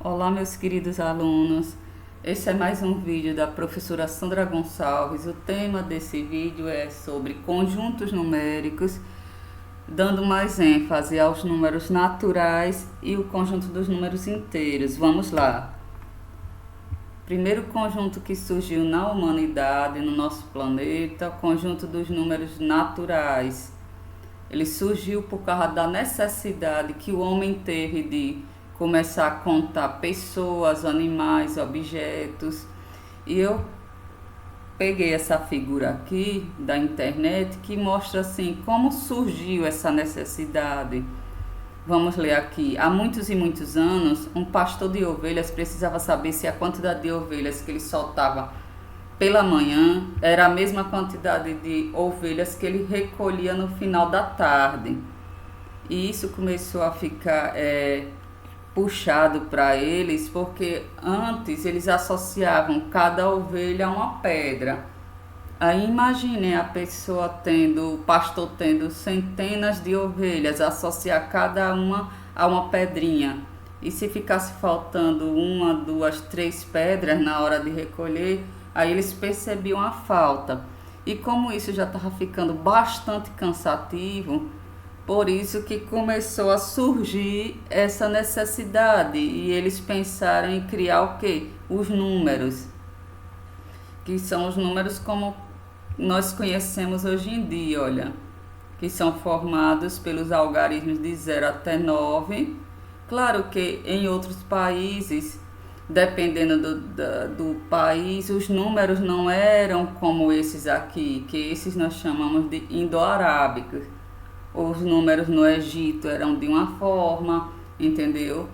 Olá, meus queridos alunos. Esse é mais um vídeo da professora Sandra Gonçalves. O tema desse vídeo é sobre conjuntos numéricos, dando mais ênfase aos números naturais e o conjunto dos números inteiros. Vamos lá. Primeiro conjunto que surgiu na humanidade, no nosso planeta, o conjunto dos números naturais. Ele surgiu por causa da necessidade que o homem teve de começar a contar pessoas, animais, objetos. E eu peguei essa figura aqui da internet que mostra assim como surgiu essa necessidade. Vamos ler aqui. Há muitos e muitos anos, um pastor de ovelhas precisava saber se a quantidade de ovelhas que ele soltava pela manhã era a mesma quantidade de ovelhas que ele recolhia no final da tarde. E isso começou a ficar puxado para eles, porque antes eles associavam cada ovelha a uma pedra. Aí imaginem a pessoa tendo, o pastor tendo centenas de ovelhas, associar cada uma a uma pedrinha. E se ficasse faltando uma, duas, três pedras na hora de recolher, aí eles percebiam a falta. E como isso já estava ficando bastante cansativo, por isso que começou a surgir essa necessidade e eles pensaram em criar o quê? Os números, que são os números como nós conhecemos hoje em dia, olha, que são formados pelos algarismos de 0 até 9. Claro que em outros países, dependendo do país, os números não eram como esses aqui, que esses nós chamamos de indo-arábicos. Os números no Egito eram de uma forma, entendeu?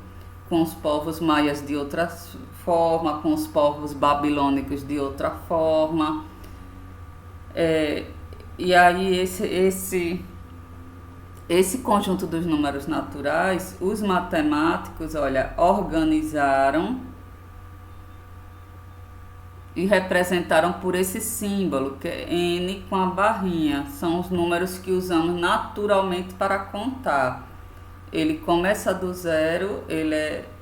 Com os povos maias de outra forma, com os povos babilônicos de outra forma. E aí esse conjunto dos números naturais, os matemáticos, olha, organizaram e representaram por esse símbolo, que é N com a barrinha. São os números que usamos naturalmente para contar. Ele começa do zero, ele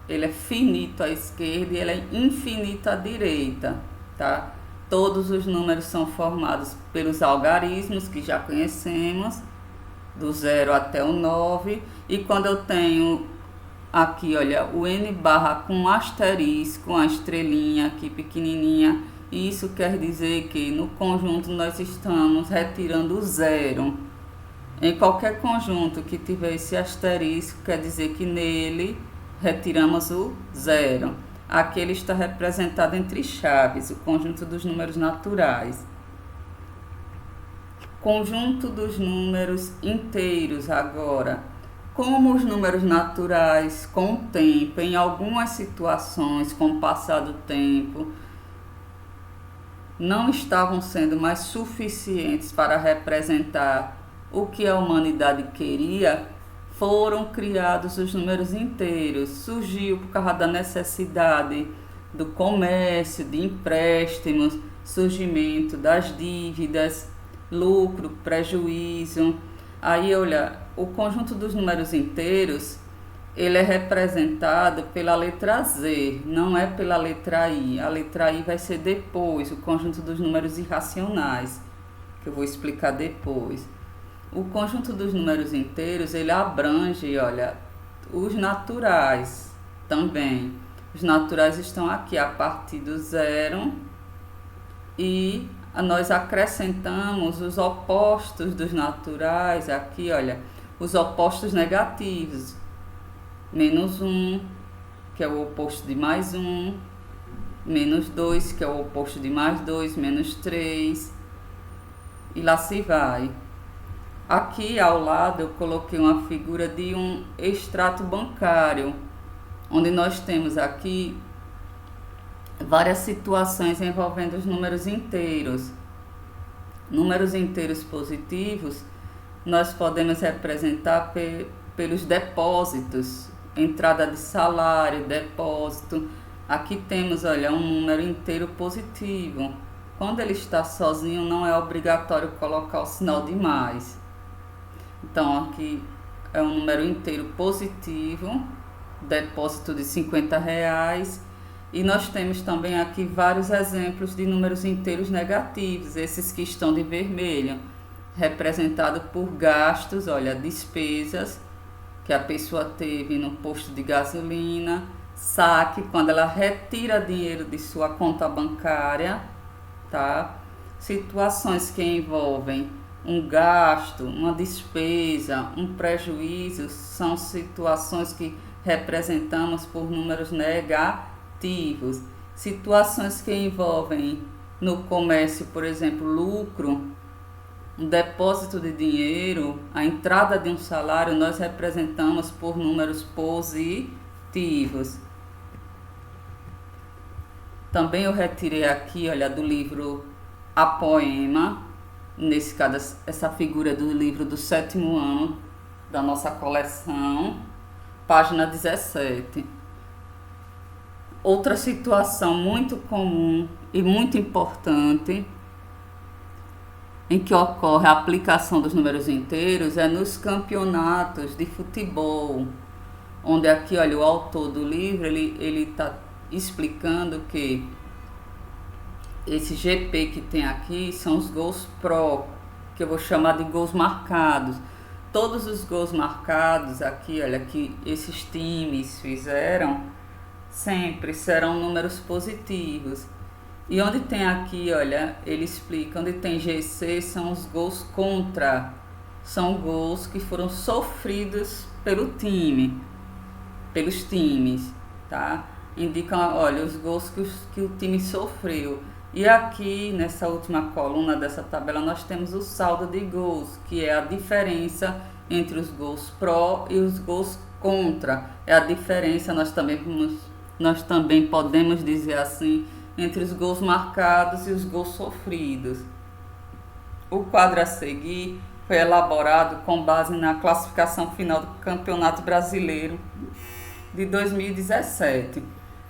é finito à esquerda e ele é infinito à direita, tá? Todos os números são formados pelos algarismos que já conhecemos, do 0 até o 9. E quando eu tenho aqui, olha, o N barra com um asterisco, uma estrelinha aqui pequenininha, isso quer dizer que no conjunto nós estamos retirando o zero. Em qualquer conjunto que tiver esse asterisco, quer dizer que nele retiramos o zero. Aqui ele está representado entre chaves, o conjunto dos números naturais. Conjunto dos números inteiros agora. Como os números naturais, com o tempo, em algumas situações, com o passar do tempo, não estavam sendo mais suficientes para representar o que a humanidade queria, foram criados os números inteiros. Surgiu por causa da necessidade do comércio, de empréstimos, surgimento das dívidas, lucro, prejuízo. Aí, olha, o conjunto dos números inteiros, ele é representado pela letra Z, não é pela letra I. A letra I vai ser depois, o conjunto dos números irracionais, que eu vou explicar depois. O conjunto dos números inteiros, ele abrange, olha, os naturais também. Os naturais estão aqui a partir do zero e nós acrescentamos os opostos dos naturais aqui, olha, os opostos negativos. Menos 1, que é o oposto de mais 1, menos 2, que é o oposto de mais 2, menos 3, e lá se vai. Aqui ao lado eu coloquei uma figura de um extrato bancário, onde nós temos aqui várias situações envolvendo os números inteiros. Números inteiros positivos nós podemos representar pelos depósitos, entrada de salário, depósito. Aqui temos, olha, um número inteiro positivo. Quando ele está sozinho, não é obrigatório colocar o sinal de mais. Então, aqui é um número inteiro positivo depósito de R$ 50. E nós temos também aqui vários exemplos de números inteiros negativos, esses que estão de vermelho, representado por gastos, olha, despesas que a pessoa teve no posto de gasolina, saque, quando ela retira dinheiro de sua conta bancária, tá? Situações que envolvem um gasto, uma despesa, um prejuízo, são situações que representamos por números negativos. Situações que envolvem no comércio, por exemplo, lucro, um depósito de dinheiro, a entrada de um salário, nós representamos por números positivos. Também eu retirei aqui, olha, do livro A Poema, nesse caso, essa figura do livro do 7º ano da nossa coleção, página 17. Outra situação muito comum e muito importante em que ocorre a aplicação dos números inteiros é nos campeonatos de futebol, onde aqui, olha, o autor do livro, ele está explicando que esse GP que tem aqui são os gols pro, que eu vou chamar de gols marcados. Todos os gols marcados aqui, olha, que esses times fizeram, sempre serão números positivos. E onde tem aqui, olha, ele explica, onde tem GC são os gols contra, são gols que foram sofridos pelo time, pelos times, tá? Indicam, olha, os gols que o time sofreu. E aqui, nessa última coluna dessa tabela, nós temos o saldo de gols, que é a diferença entre os gols pró e os gols contra. É a diferença, nós também podemos dizer assim, entre os gols marcados e os gols sofridos. O quadro a seguir foi elaborado com base na classificação final do Campeonato Brasileiro de 2017.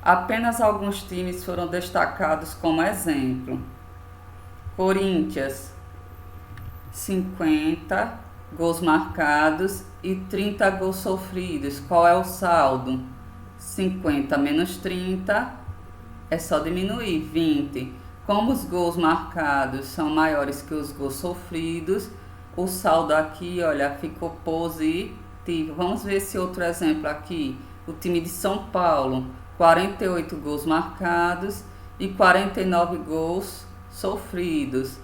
Apenas alguns times foram destacados como exemplo. Corinthians, 50 gols marcados e 30 gols sofridos. Qual é o saldo? 50 menos 30 é só diminuir, 20. Como os gols marcados são maiores que os gols sofridos, o saldo aqui, olha, ficou positivo. Vamos ver esse outro exemplo aqui. O time de São Paulo, 48 gols marcados e 49 gols sofridos.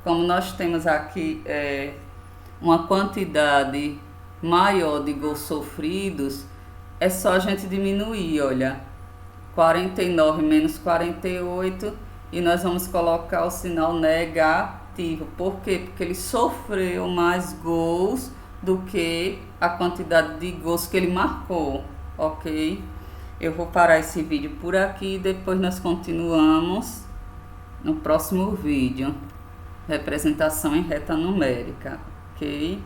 Como nós temos aqui uma quantidade maior de gols sofridos, é só a gente diminuir, olha. 49 menos 48 e nós vamos colocar o sinal negativo. Por quê? Porque ele sofreu mais gols do que a quantidade de gols que ele marcou, ok? Eu vou parar esse vídeo por aqui e depois nós continuamos no próximo vídeo. Representação em reta numérica, ok?